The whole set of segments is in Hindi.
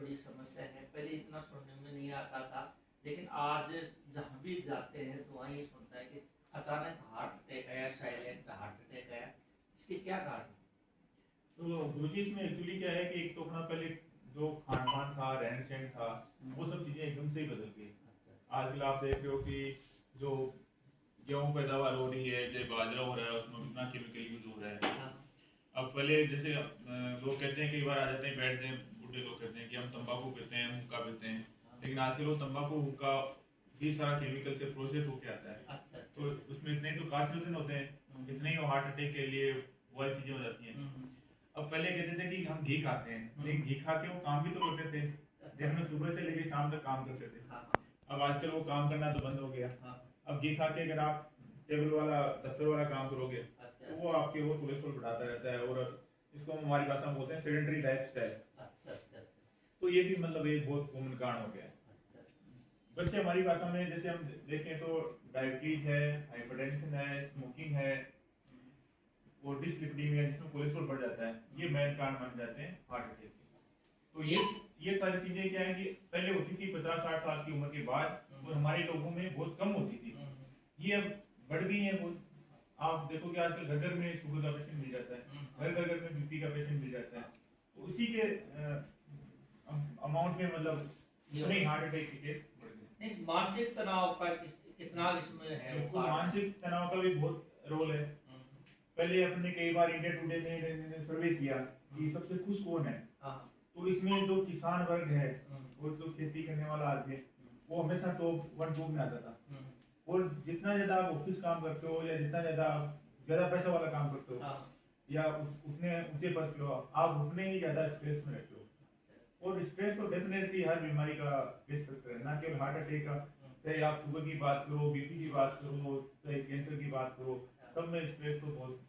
बड़ी समस्या है। पहले इतना सुनने में नहीं आता था, लेकिन आज जहाँ भी जाते हैं तो वहाँ ये सुनता है कि अचानक हार्ट अटैक आया, साइलेंट हार्ट अटैक आया। इसके क्या कारण? तो गुरुजी इसमें एक्चुअली क्या है कि एक तो अपना पहले जो खान पान था, रहन सहन था, वो सब चीज़ें एकदम से ही बदल गई। अच्छा। आजकल आप देख रहे हो कि जो गेहूँ पैदावार हो रही है, चाहे बाजरा हो रहा है, उसमें कितना केमिकल यूज हो रहा है। हाँ। अब पहले जैसे लोग कहते हैं, कई बार आ जाते हैं, बैठते हैं, बूढ़े लोग कहते हैं कि हम तंबाकू पीते हैं, हम हुक्का पीते हैं, लेकिन आजकल वो तंबाकू हुक्का भी सारा केमिकल से प्रोसेस होके आता है। अच्छा। तो उसमें इतने तो कार्सिनोजन होते हैं, इतने ही हार्ट अटैक के लिए वो वाली चीज़ें हो जाती हैं। अब पहले कहते थे कि हम घी खाते हैं, लेकिन घी खा के वो काम भी तो करते थे, दिन में सुबह से लेकर शाम तक काम करते थे। अब आजकल वो काम करना तो बंद हो गया। अब घी खा के अगर आप टेबल वाला दफ्तर वाला काम करोगे तो वो आपके और कोलेस्ट्रॉल बढ़ाता रहता है, और इसको हम हमारी भाषा में बोलते हैं सेडेंटरी लाइफस्टाइल। तो ये भी मतलब एक बहुत कॉमन कारण हो गया है। वैसे हमारी भाषा में जैसे हम देखें तो डायबिटीज है, हाइपरटेंशन है, स्मोकिंग है और डिसलिपिडीमिया जिसमें कोलेस्ट्रॉल बढ़ जाता है, ये मेन कारण बन जाते हैं हार्ट अटैक के। तो ये सारी चीजें क्या है कि पहले होती थी 50-60 साल की उम्र के बाद, और हमारे लोगों में बहुत कम होती थी, ये अब बढ़ गई है बहुत। आप देखो कि आजकल घर घर में शुगर का पेशेंट मिल जाता है, घर घर में बीपी का पेशेंट मिल जाता है। तो उसी के अमाउंट में मतलब इतने हार्ट अटैक के केस बढ़ गए। नहीं, मानसिक तनाव का कितना इसमें है? तो मानसिक तनाव का भी बहुत रोल है। पहले अपने कई बार इंडिया टुडे ने सर्वे किया कि सबसे खुश कौन है, तो इसमें जो किसान वर्ग है और जो खेती करने वाला आदमी है, वो हमेशा टॉप 1-2 में आता था। और जितना ज्यादा आप ऑफिस काम करते हो, या जितना ज्यादा आप ज्यादा पैसा वाला काम करते हो, या उतने ऊंचे पद पे हो, आप उतने ही ज्यादा स्ट्रेस में रहते हो। और स्ट्रेस तो डेफिनेटली हर बीमारी का रिस्क फैक्टर है, ना केवल हार्ट अटैक का। चाहे आप शुगर की बात करो, बीपी की बात करो, चाहे कैंसर की बात करो, सब में स्ट्रेस तो बहुत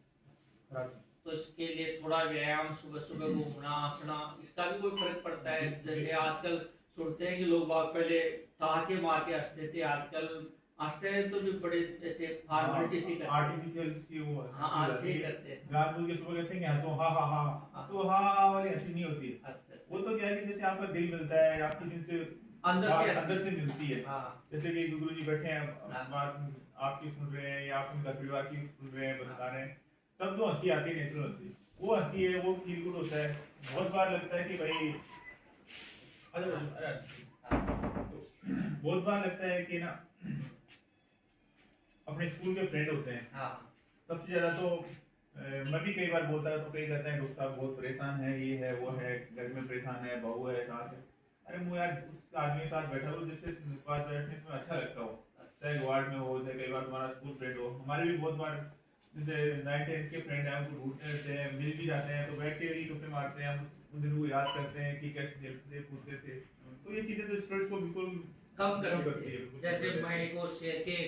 खराब है। तो इसके लिए थोड़ा व्यायाम, सुबह सुबह घूमना, हंसना, इसका भी कोई फर्क पड़ता है? जैसे आजकल सुनते हैं कि लोग बाग पहले ठहाके मार के हंसते थे, आजकल हंसते हैं तो भी बड़े जैसे फॉर्मेलिटी सी करते हैं, आर्टिफिशियल सी वो हंसी करते हैं। जानबूझ के सुबह कहते हैं कि हंसो, हा हा हा, तो हा हा वाली हंसी नहीं होती है। वो तो क्या है कि जैसे आपका दिल मिलता है, आपकी दिल से अंदर से मिलती है। जैसे कि गुरु जी बैठे हैं, बात आपकी सुन रहे हैं, या आप उनका परिवार की सुन रहे हैं, बता रहे हैं, तब जो हंसी आती है, नेचुरल हंसी, वो हंसी है, वो फील गुड होता है। बहुत बार लगता है कि भाई बहुत बार लगता है कि ना, अपने स्कूल के फ्रेंड होते हैं, सबसे ज्यादा तो मैं भी कई बार बोलता है तो कई कहते हैं डॉक्टर साहब बहुत परेशान है, ये है वो है, घर में परेशान है, बहू है, सास है। अरे मुझे यार उस आदमी के साथ बैठा हो जिससे पास बैठने में अच्छा लगता हो, चाहे वार्ड में हो, चाहे कई बार तुम्हारा स्कूल फ्रेंड हो। हमारे भी बहुत बार जैसे 9th-10th के फ्रेंड हैं, उनको ढूंढते रहते हैं, मिल भी जाते हैं, तो बैठ के ही गप्पे मारते हैं, उन दिनों को याद करते हैं कि कैसे खेलते थे, कूदते थे। तो ये चीजें तो स्ट्रेस को बिल्कुल कम करती है। जैसे मैं एक और शेयर के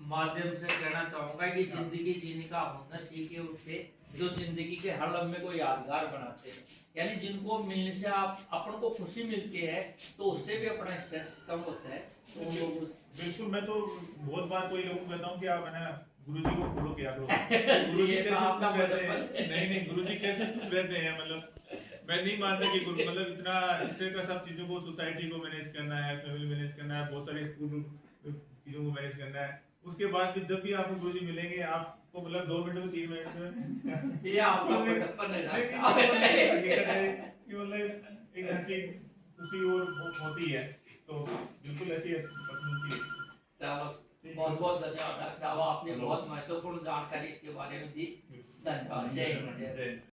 माध्यम से कहना चाहूंगा कि जिंदगी जीने का हुनर सीखे उनसे जो जिंदगी के हर लम्हे को यादगार बनाते हैं, यानी जिनको मिलने से आप अपन को खुशी मिलती है, तो उससे भी अपना स्ट्रेस कम होता है। तो बिल्कुल, मैं तो बहुत बार कोई लोगों को कहता हूँ कि आप है ना गुरुजी को फॉलो किया करो। गुरुजी कैसे खुश रहते हैं, नहीं गुरुजी कैसे खुश रहते हैं, मतलब मैं नहीं मानता कि गुरु मतलब इतना इस तरह का सब चीजों को, सोसाइटी को मैनेज करना है, फैमिली मैनेज करना है, बहुत सारे स्कूल चीजों को मैनेज करना है। उसके बाद भी जब भी आपको गुरुजी मिलेंगे, आपको मतलब 2 मिनट में 3 मिनट में ये आपका बड़प्पन है कि मतलब एक ऐसी खुशी और होती है, तो बिल्कुल ऐसी पर्सनैलिटी है। बहुत बहुत धन्यवाद डॉक्टर साहब, आपने बहुत महत्वपूर्ण जानकारी इसके बारे में दी। धन्यवाद। जय हिंद।